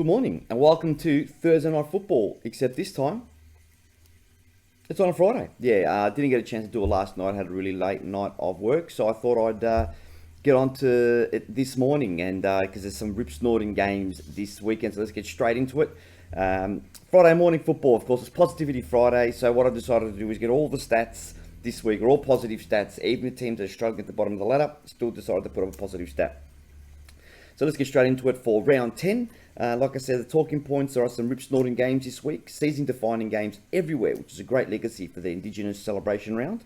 good morning and welcome to Thursday Night Football, except this time it's on a Friday. Didn't get a chance to do it last night. I had a really late night of work, so I thought I'd get on to it this morning, and because there's some rip-snorting games this weekend, so let's get straight into it. Friday morning football, of course, it's Positivity Friday, so what I decided to do is get all the stats this week, are all positive stats. Even the teams that are struggling at the bottom of the ladder still decided to put up a positive stat. So let's get straight into it for round 10. Like I said, the talking points, there are some rip-snorting games this week, season-defining games everywhere, which is a great legacy for the Indigenous celebration round.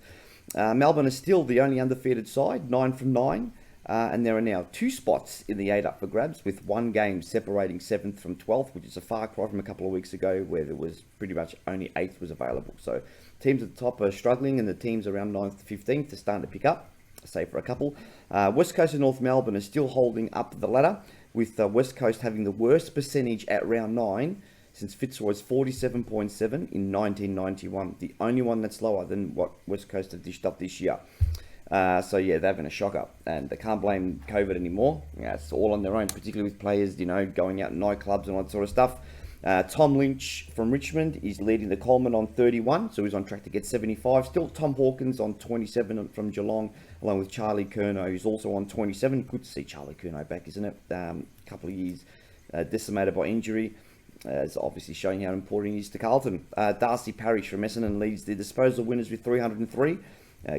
Melbourne is still the only undefeated side, 9 from 9, and there are now 2 spots in the 8 up for grabs, with 1 game separating 7th from 12th, which is a far cry from a couple of weeks ago where there was pretty much only 8th was available. So teams at the top are struggling, and the teams around 9th to 15th are starting to pick up, save for a couple. West Coast and North Melbourne are still holding up the ladder, with West Coast having the worst percentage at round 9 since Fitzroy's 47.7 in 1991. The only one that's lower than what West Coast have dished up this year. They're having a shocker, and they can't blame COVID anymore. It's all on their own, particularly with players, going out in nightclubs and all that sort of stuff. Tom Lynch from Richmond is leading the Coleman on 31, so he's on track to get 75. Still Tom Hawkins on 27 from Geelong, along with Charlie Curnow, who's also on 27. Good to see Charlie Curnow back, isn't it? A couple of years decimated by injury. It's obviously showing how important he is to Carlton. Darcy Parish from Essendon leads the disposal winners with 303.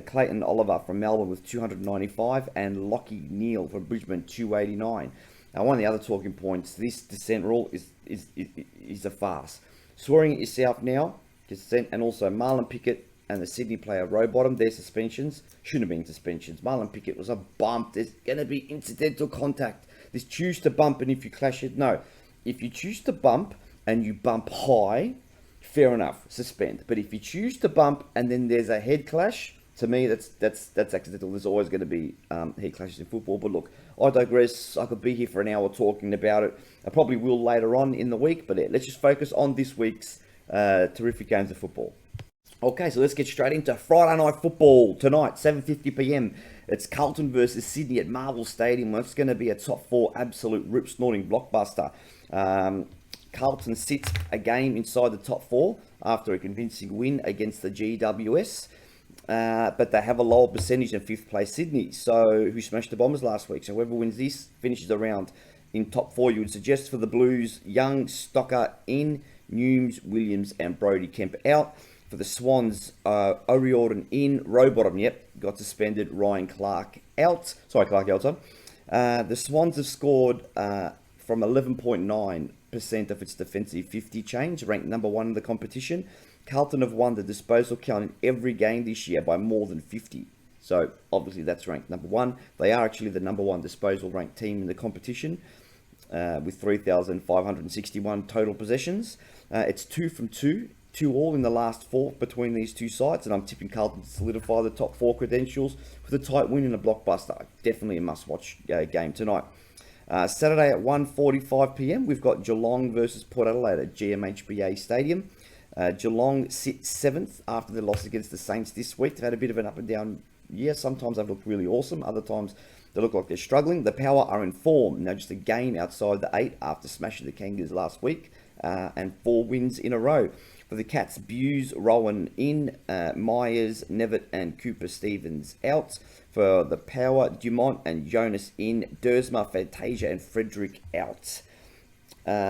Clayton Oliver from Melbourne with 295, and Lockie Neal from Brisbane 289. Now, one of the other talking points, this descent rule is a farce. Swearing at yourself now, descent, and also Marlon Pickett and the Sydney player Rowbottom, their suspensions shouldn't have been suspensions. Marlon Pickett was a bump. There's going to be incidental contact. There's choose to bump, and if you clash it, no. If you choose to bump and you bump high, fair enough, suspend. But if you choose to bump and then there's a head clash, to me, that's accidental. There's always going to be head clashes in football. But look, I digress. I could be here for an hour talking about it. I probably will later on in the week. But let's just focus on this week's terrific games of football. Okay, so let's get straight into Friday night football tonight, 7:50 p.m. It's Carlton versus Sydney at Marvel Stadium. It's going to be a top 4 absolute rip-snorting blockbuster. Carlton sits a game inside the top 4 after a convincing win against the GWS. But they have a lower percentage than 5th place Sydney, who smashed the Bombers last week. So whoever wins this finishes the round in top 4. You would suggest for the Blues, Young, Stocker in, Newms, Williams and Brody Kemp out. For the Swans, O'Riordan in, Rowbottom, got suspended, Ryan Clark out. Clark out. The Swans have scored from 11.9% of its defensive 50 change, ranked number 1 in the competition. Carlton have won the disposal count in every game this year by more than 50. So, obviously, that's ranked number 1. They are actually the number 1 disposal ranked team in the competition with 3,561 total possessions. It's 2 from 2 all in the last 4 between these two sides, and I'm tipping Carlton to solidify the top 4 credentials with a tight win in a blockbuster. Definitely a must-watch game tonight. Saturday at 1:45 p.m, we've got Geelong versus Port Adelaide at GMHBA Stadium. Geelong sit 7th after their loss against the Saints this week. They've had a bit of an up and down year. Sometimes they've looked really awesome. Other times they look like they're struggling. The Power are in form. Now just a game outside the 8 after smashing the Kangas last week. And 4 wins in a row. For the Cats, Buse, Rowan in, Myers, Nevitt and Cooper Stevens out. For the Power, Dumont and Jonas in, Dersma, Fantasia and Frederick out.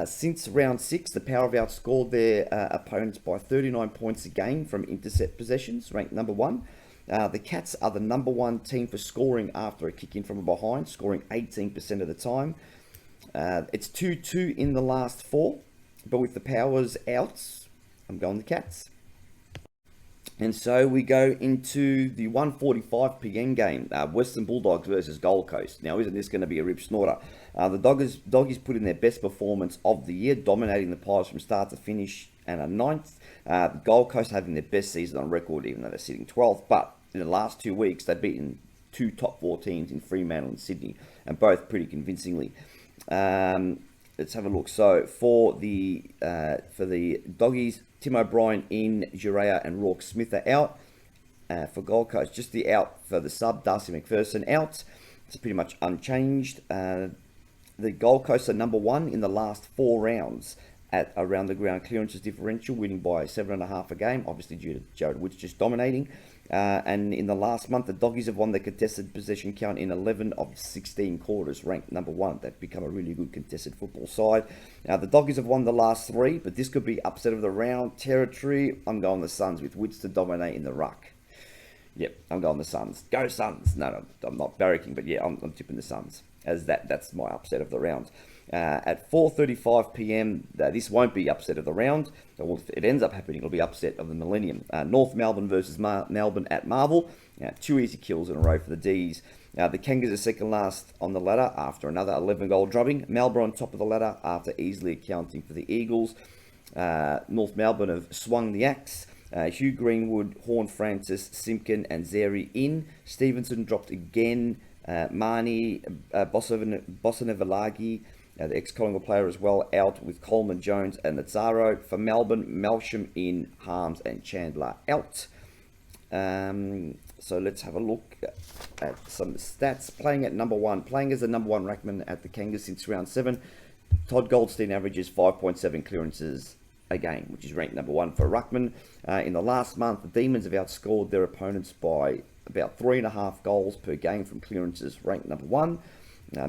Since round 6, the Power have outscored their opponents by 39 points a game from intercept possessions, ranked number 1. The Cats are the number 1 team for scoring after a kick in from behind, scoring 18% of the time. It's 2-2 in the last 4, but with the Powers out, I'm going the Cats. And so we go into the 1:45 p.m. game, Western Bulldogs versus Gold Coast. Now, isn't this going to be a rip snorter? The Doggies put in their best performance of the year, dominating the Pies from start to finish and are 9th. The Gold Coast having their best season on record, even though they're sitting 12th. But in the last 2 weeks, they've beaten 2 top 4 teams in Fremantle and Sydney, and both pretty convincingly. Let's have a look. So for the Doggies, Tim O'Brien in, Jurea and Rourke Smith are out. For Gold Coast, just the out for the sub, Darcy McPherson out. It's pretty much unchanged. The Gold Coast are number 1 in the last 4 rounds at around the ground clearances differential, winning by 7.5 a game, obviously due to Jared Woods just dominating. And in the last month, the Doggies have won the contested possession count in 11 of 16 quarters, ranked number 1. They've become a really good contested football side. Now, the Doggies have won the last 3, but this could be upset of the round territory. I'm going the Suns with Woods to dominate in the ruck. Yep, I'm going the Suns. Go Suns! No, I'm not barracking, but yeah, I'm tipping the Suns, as that's my upset of the round. At 4:35 p.m, this won't be upset of the round. Well, if it ends up happening, it'll be upset of the millennium. North Melbourne versus Melbourne at Marvel. 2 easy kills in a row for the D's. The Kangas are second last on the ladder after another 11-goal drubbing. Melbourne on top of the ladder after easily accounting for the Eagles. North Melbourne have swung the axe. Hugh Greenwood, Horn Francis, Simpkin and Zeri in. Stevenson dropped again. Marnie, Bosanavalagi, the ex-Collingwood player as well, out with Coleman, Jones and Nazaro. For Melbourne, Melsham in, Harms and Chandler out. So let's have a look at some stats. Playing at number 1, playing as the number 1 ruckman at the Kangas since round 7, Todd Goldstein averages 5.7 clearances a game, which is ranked number 1 for ruckman. In the last month, the Demons have outscored their opponents by about 3.5 goals per game from clearances, ranked number 1.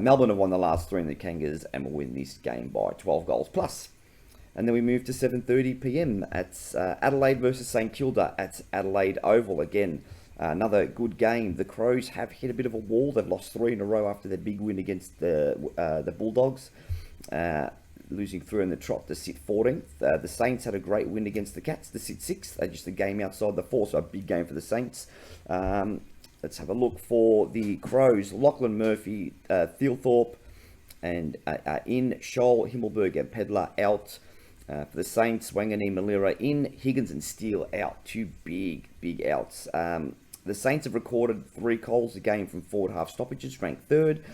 Melbourne have won the last 3 in the Kangas and will win this game by 12 goals plus. And then we move to 7:30 p.m. at Adelaide versus St Kilda at Adelaide Oval again. Another good game. The Crows have hit a bit of a wall. They've lost 3 in a row after their big win against the Bulldogs, losing 3 in the trot to sit 14th. The Saints had a great win against the Cats to sit 6th. They're just a game outside the 4, so a big game for the Saints. Let's have a look for the Crows. Lachlan Murphy, Thielthorpe, and in. Scholl, Himmelberg, and Pedler out. For the Saints, Wangani, Malira in. Higgins and Steele out. 2 big outs. The Saints have recorded 3 goals a game from forward half stoppages, ranked 3rd.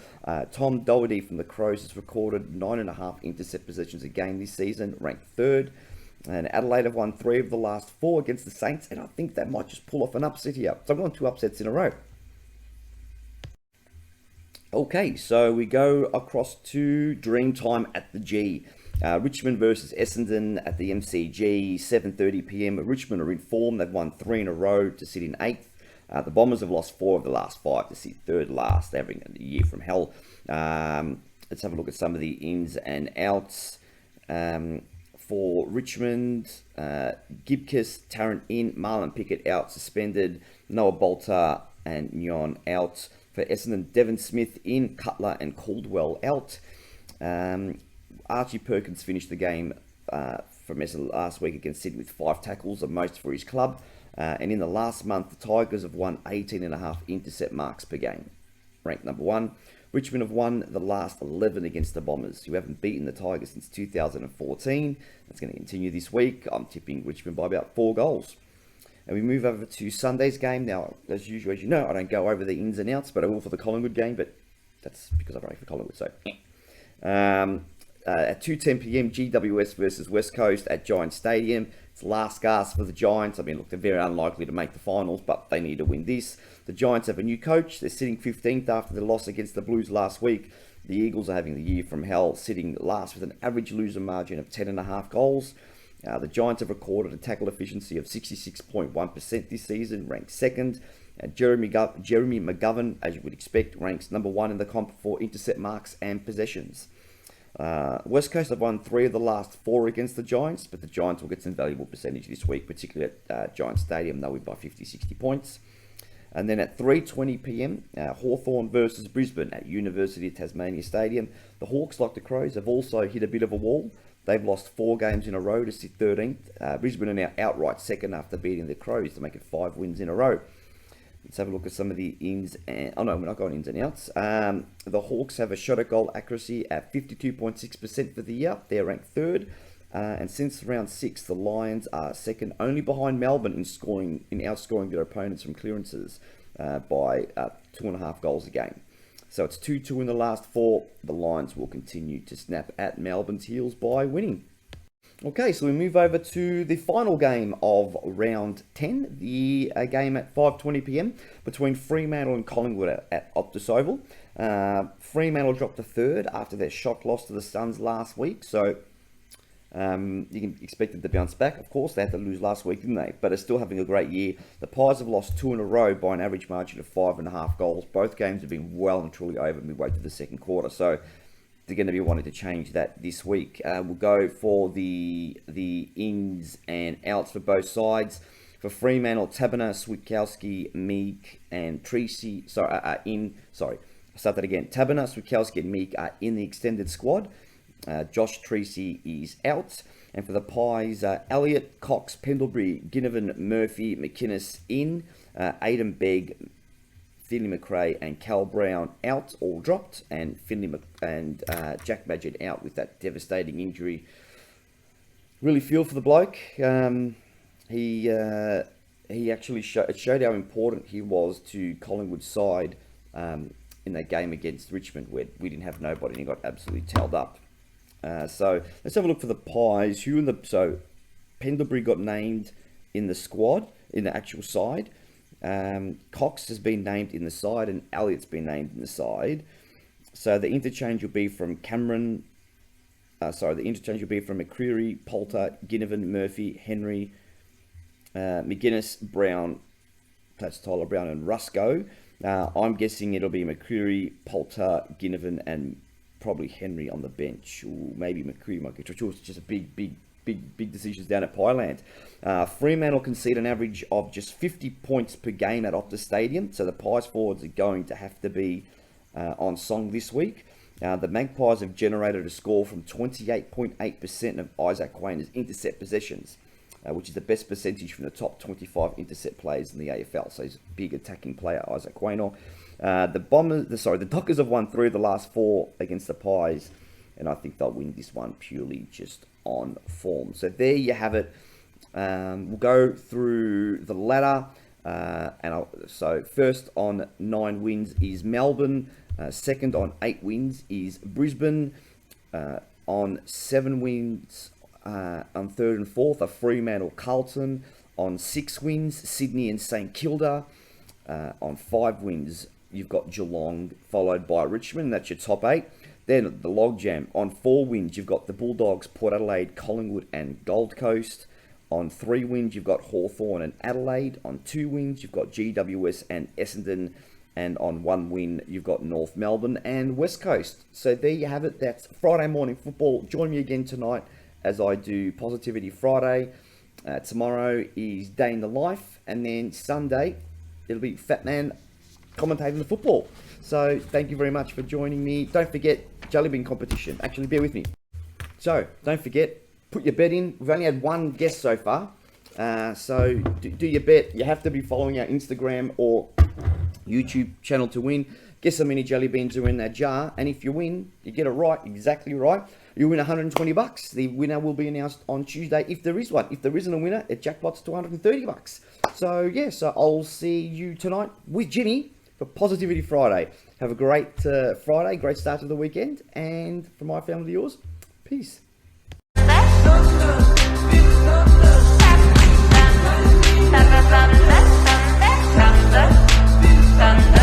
Tom Doherty from the Crows has recorded 9.5 intercept possessions a game this season, ranked 3rd. And Adelaide have won 3 of the last 4 against the Saints, and I think they might just pull off an upset here. So I've gone 2 upsets in a row. Okay, so we go across to Dreamtime at the G. Richmond versus Essendon at the MCG, 7:30 p.m. Richmond are in form. They've won 3 in a row to sit in 8th. The Bombers have lost 4 of the last 5 to sit 3rd last. They're having a year from hell. Let's have a look at some of the ins and outs. For Richmond, Gibkiss, Tarrant in, Marlon Pickett out, suspended, Noah Bolter and Nyon out. For Essendon, Devon Smith in, Cutler and Caldwell out. Archie Perkins finished the game from Essendon last week against Sydney with 5 tackles, the most for his club. And in the last month, the Tigers have won 18.5 intercept marks per game, ranked number 1. Richmond have won the last 11 against the Bombers, who haven't beaten the Tigers since 2014. That's going to continue this week. I'm tipping Richmond by about 4 goals. And we move over to Sunday's game. Now, as usual, as you know, I don't go over the ins and outs, but I will for the Collingwood game, but that's because I break for Collingwood, so... At 2:10 p.m, GWS versus West Coast at Giants Stadium. It's last gasp for the Giants. I mean, look, they're very unlikely to make the finals, but they need to win this. The Giants have a new coach. They're sitting 15th after the loss against the Blues last week. The Eagles are having the year from hell, sitting last with an average loser margin of 10.5 goals. The Giants have recorded a tackle efficiency of 66.1% this season, ranked 2nd. Jeremy McGovern, as you would expect, ranks number 1 in the comp for intercept marks and possessions. West Coast have won 3 of the last 4 against the Giants, but the Giants will get some valuable percentage this week, particularly at Giants Stadium. They'll win by 50-60 points. And then at 3:20 p.m, Hawthorn versus Brisbane at University of Tasmania Stadium. The Hawks, like the Crows, have also hit a bit of a wall. They've lost 4 games in a row to sit 13th. Brisbane are now outright 2nd after beating the Crows to make it 5 wins in a row. Let's have a look at some of the ins and... Oh no, we're not going ins and outs. The Hawks have a shot at goal accuracy at 52.6% for the year. They're ranked 3rd. And since round 6, the Lions are 2nd, only behind Melbourne in outscoring their opponents from clearances by 2.5 goals a game. So it's 2-2 in the last 4. The Lions will continue to snap at Melbourne's heels by winning. Okay, so we move over to the final game of round 10, the game at 5:20 p.m. between Fremantle and Collingwood at Optus Oval. Fremantle dropped to third after their shock loss to the Suns last week, so you can expect them to bounce back. Of course, they had to lose last week, didn't they? But are still having a great year. The Pies have lost 2 in a row by an average margin of 5.5 goals. Both games have been well and truly over midway through the second quarter, so they're going to be wanting to change that this week. We'll go for the ins and outs for both sides. For Fremantle, Tabiner, Switkowski, Meek, and Treacy are in. Sorry, I'll start that again. Tabiner, Switkowski, and Meek are in the extended squad. Josh Treacy is out. And for the Pies, Elliott, Cox, Pendlebury, Ginnivan, Murphy, McInnes in. Aidan Begg, Finley McRae, and Cal Brown out, all dropped. And Jack Madgett out with that devastating injury. Really feel for the bloke. He actually showed how important he was to Collingwood's side in that game against Richmond, where we didn't have nobody and he got absolutely towed up. So let's have a look for the Pies. So Pendlebury got named in the squad, in the actual side. Cox has been named in the side, and Elliott's been named in the side. So the interchange will be from McCreery, Poulter, Ginnivan, Murphy, Henry, McGuinness, Brown, that's Tyler Brown, and Rusco. I'm guessing it'll be McCreery, Poulter, Ginnivan, and probably Henry on the bench. Or maybe McCreery might get to. It's just a big decisions down at Pyland. Fremantle concede an average of just 50 points per game at Optus Stadium, so the Pies forwards are going to have to be on song this week. The Magpies have generated a score from 28.8% of Isaac Quainer's intercept possessions, which is the best percentage from the top 25 intercept players in the AFL. So he's a big attacking player, Isaac Quainer. The Dockers have won 3 of the last 4 against the Pies, and I think they'll win this one purely just on form. So there you have it. We'll go through the ladder. So first on 9 wins is Melbourne. Second on 8 wins is Brisbane. On 7 wins on third and fourth are Fremantle, Carlton. On 6 wins, Sydney and St Kilda. On 5 wins, you've got Geelong, followed by Richmond. That's your top 8. Then the logjam. On 4 wins, you've got the Bulldogs, Port Adelaide, Collingwood, and Gold Coast. On 3 wins, you've got Hawthorn and Adelaide. On 2 wins, you've got GWS and Essendon. And on 1 win, you've got North Melbourne and West Coast. So there you have it. That's Friday morning football. Join me again tonight as I do Positivity Friday. Tomorrow is Day in the Life. And then Sunday, it'll be Fatman commentating the football. So thank you very much for joining me. Don't forget, Jelly Bean competition. Actually, bear with me. So don't forget, put your bet in. We've only had 1 guest so far. So do your bet. You have to be following our Instagram or YouTube channel to win. Guess how many jelly beans are in that jar, and if you win, you get it right, exactly right, you win $120. The winner will be announced on Tuesday if there is one. If there isn't a winner, it jackpots to $130. So yeah, so I'll see you tonight with Jimmy for Positivity Friday. Have a great Friday, great start to the weekend, and from my family to yours, peace. Thunder.